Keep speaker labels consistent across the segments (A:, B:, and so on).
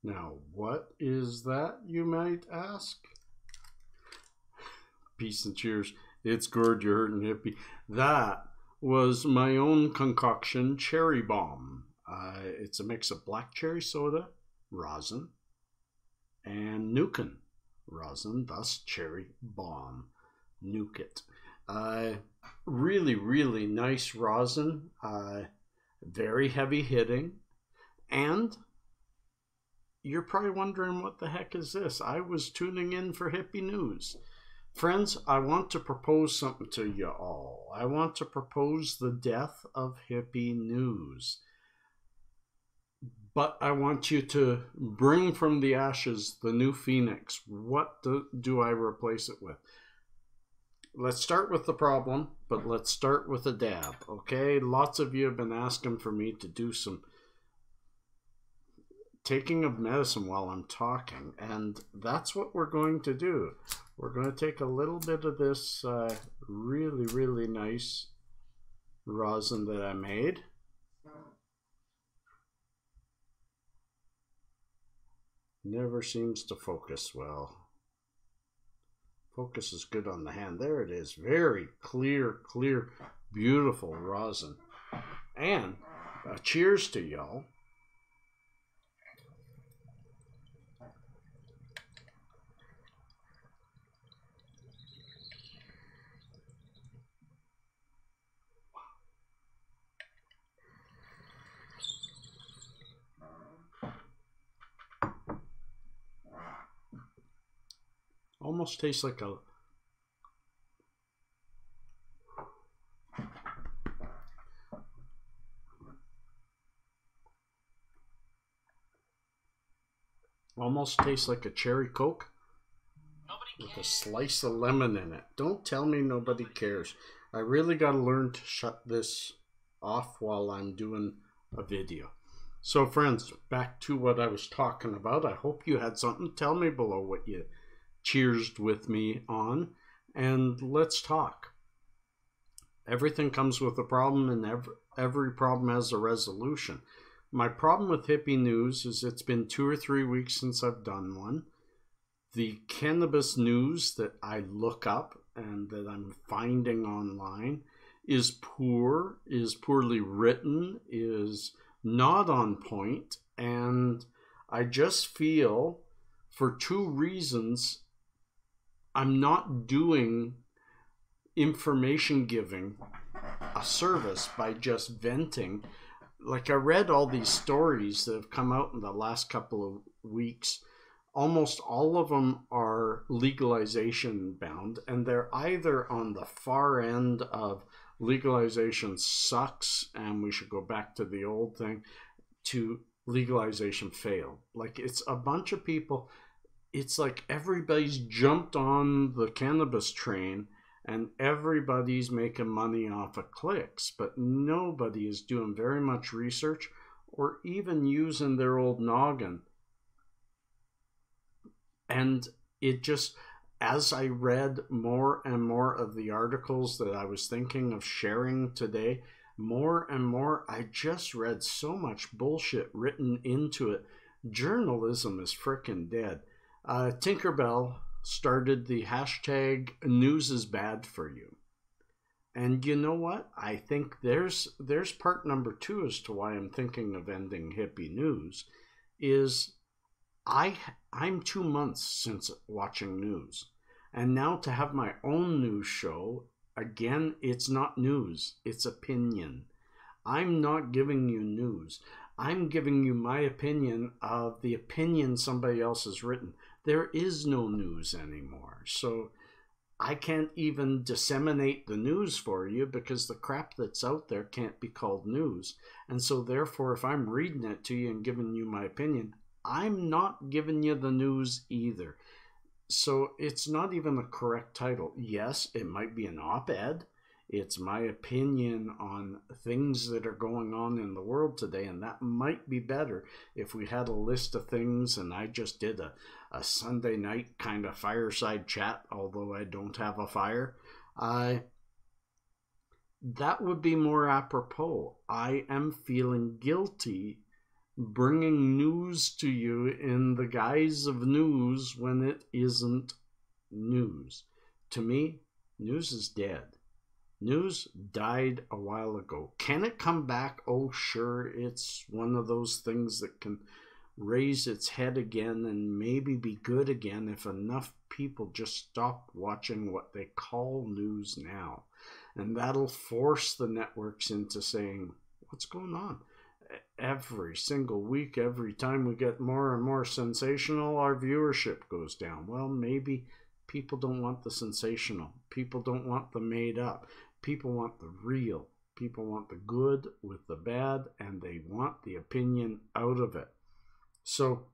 A: Now, what is that, you might ask? Peace and cheers. It's Gord, you're hurting hippie. That was my own concoction, Cherry Bomb. It's a mix of black cherry soda, rosin, and Nuken rosin, thus Cherry Bomb. Nuke it. Really, really nice rosin. Very heavy hitting. And you're probably wondering, what the heck is this? I was tuning in for hippie news. Friends, I want to propose something to you all. I want to propose the death of hippie news. But I want you to bring from the ashes the new phoenix. What do I replace it with? Let's start with the problem, but let's start with a dab, okay? Lots of you have been asking for me to do some taking of medicine while I'm talking, and that's what we're going to do. We're going to take a little bit of this really, really nice rosin that I made. Never seems to focus well. Focus is good on the hand. There it is. Very clear, clear, beautiful rosin. And cheers to y'all. Almost tastes like a cherry Coke with a slice of lemon in it. Don't tell me nobody cares. I really got to learn to shut this off while I'm doing a video. So friends, back to what I was talking about. I hope you had something. Tell me below what you cheersed with me on, and let's talk. Everything comes with a problem, and every problem has a resolution. My problem with hippie news is it's been 2 or 3 weeks since I've done one. The cannabis news that I look up and that I'm finding online is poor, is poorly written, is not on point, and I just feel for 2 reasons I'm not doing information giving a service by just venting. Like, I read all these stories that have come out in the last couple of weeks. Almost all of them are legalization bound, and they're either on the far end of legalization sucks and we should go back to the old thing, to legalization failed. Like, it's a bunch of people. It's like everybody's jumped on the cannabis train and everybody's making money off of clicks, but nobody is doing very much research or even using their old noggin. And it just, as I read more and more of the articles that I was thinking of sharing today, more and more, I just read so much bullshit written into it. Journalism is frickin' dead. Tinkerbell started the hashtag news is bad for you. And you know what? I think there's part number 2 as to why I'm thinking of ending hippie news is I'm 2 months since watching news. And now to have my own news show, again, it's not news, it's opinion. I'm not giving you news. I'm giving you my opinion of the opinion somebody else has written. There is no news anymore. So I can't even disseminate the news for you because the crap that's out there can't be called news. And so therefore, if I'm reading it to you and giving you my opinion, I'm not giving you the news either. So it's not even a correct title. Yes, it might be an op-ed. It's my opinion on things that are going on in the world today, and that might be better if we had a list of things and I just did a Sunday night kind of fireside chat, although I don't have a fire. That would be more apropos. I am feeling guilty bringing news to you in the guise of news when it isn't news. To me, news is dead. News died a while ago. Can it come back? Oh, sure. It's one of those things that can raise its head again and maybe be good again if enough people just stop watching what they call news now. And that'll force the networks into saying, what's going on? Every single week, every time we get more and more sensational, our viewership goes down. Well, maybe people don't want the sensational. People don't want the made up. People want the real. People want the good with the bad, and they want the opinion out of it. So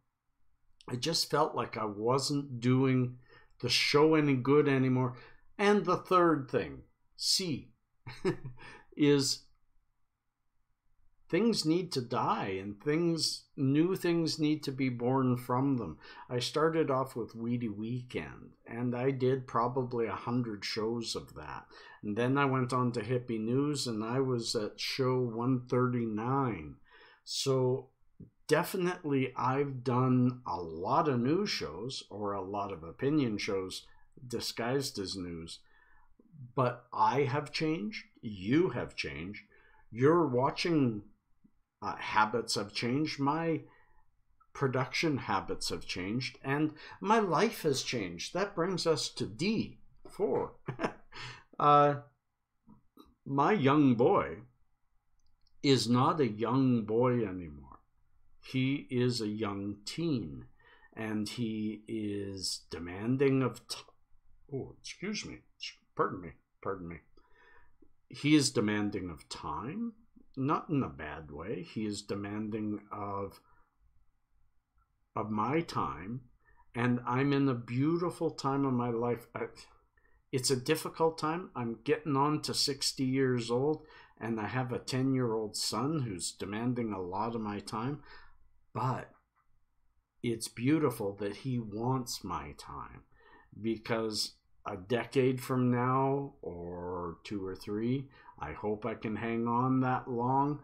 A: I just felt like I wasn't doing the show any good anymore. And the third thing, C, is things need to die, and new things need to be born from them. I started off with Weedy Weekend, and I did probably 100 shows of that. And then I went on to Hippie News, and I was at show 139. So definitely I've done a lot of news shows, or a lot of opinion shows disguised as news. But I have changed. You have changed. Your watching habits have changed. My production habits have changed. And my life has changed. That brings us to D4. My young boy is not a young boy anymore. He is a young teen. And he is demanding of... Pardon me. He is demanding of time, not in a bad way. He is demanding of my time, and I'm in a beautiful time of my life. It's a difficult time. I'm getting on to 60 years old, and I have a 10-year-old son who's demanding a lot of my time, but it's beautiful that he wants my time, because a decade from now, or 2 or 3, I hope I can hang on that long.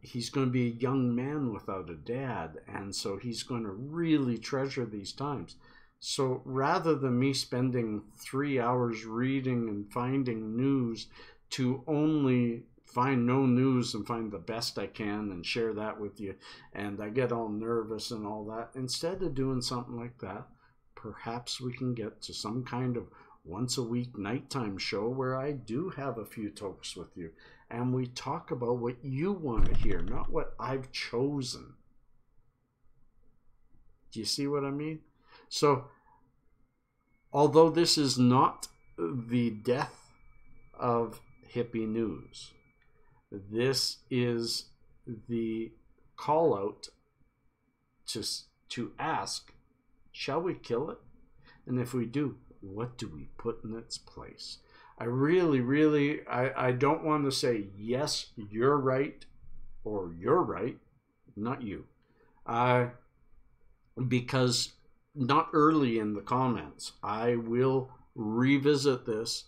A: He's going to be a young man without a dad, and so he's going to really treasure these times. So rather than me spending 3 hours reading and finding news to only find no news and find the best I can and share that with you, and I get all nervous and all that, instead of doing something like that, perhaps we can get to some kind of once a week nighttime show where I do have a few talks with you and we talk about what you want to hear, not what I've chosen. Do you see what I mean? So, although this is not the death of hippie news, this is the call out to ask, shall we kill it? And if we do, what do we put in its place? I really, I don't want to say, yes, you're right, or you're right, not you. Because not early in the comments, I will revisit this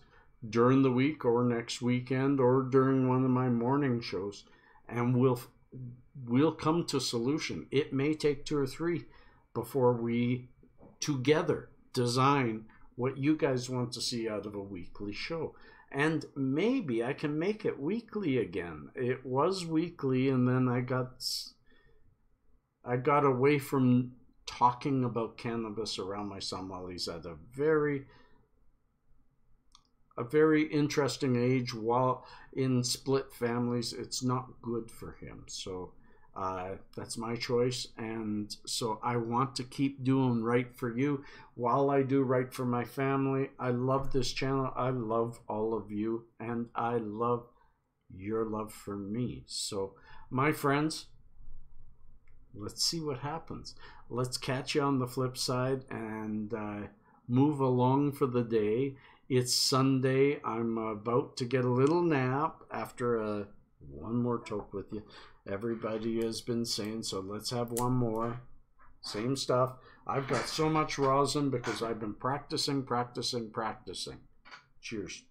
A: during the week or next weekend or during one of my morning shows, and we'll come to a solution. It may take 2 or 3 before we together design what you guys want to see out of a weekly show. And maybe I can make it weekly again. It was weekly, and then I got away from talking about cannabis around my son while he's at a very interesting age. While in split families, it's not good for him. So that's my choice, and so I want to keep doing right for you while I do right for my family. I love this channel. I love all of you, and I love your love for me. So, my friends, let's see what happens. Let's catch you on the flip side and move along for the day. It's Sunday. I'm about to get a little nap after one more talk with you. Everybody has been saying, so let's have one more. Same stuff. I've got so much rosin because I've been practicing. Cheers.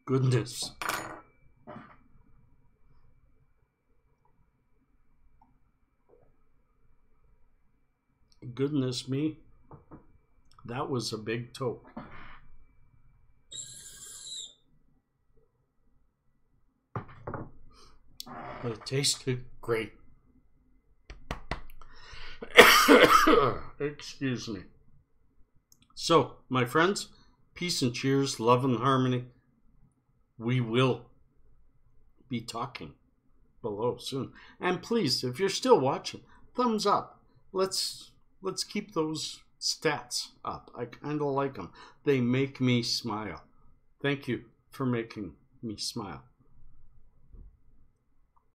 A: goodness. Goodness me. That was a big toke. But it tasted great. Excuse me. So, my friends, peace and cheers, love and harmony. We will be talking below soon. And please, if you're still watching, thumbs up. Let's keep those stats up. I kind of like them. They make me smile. Thank you for making me smile.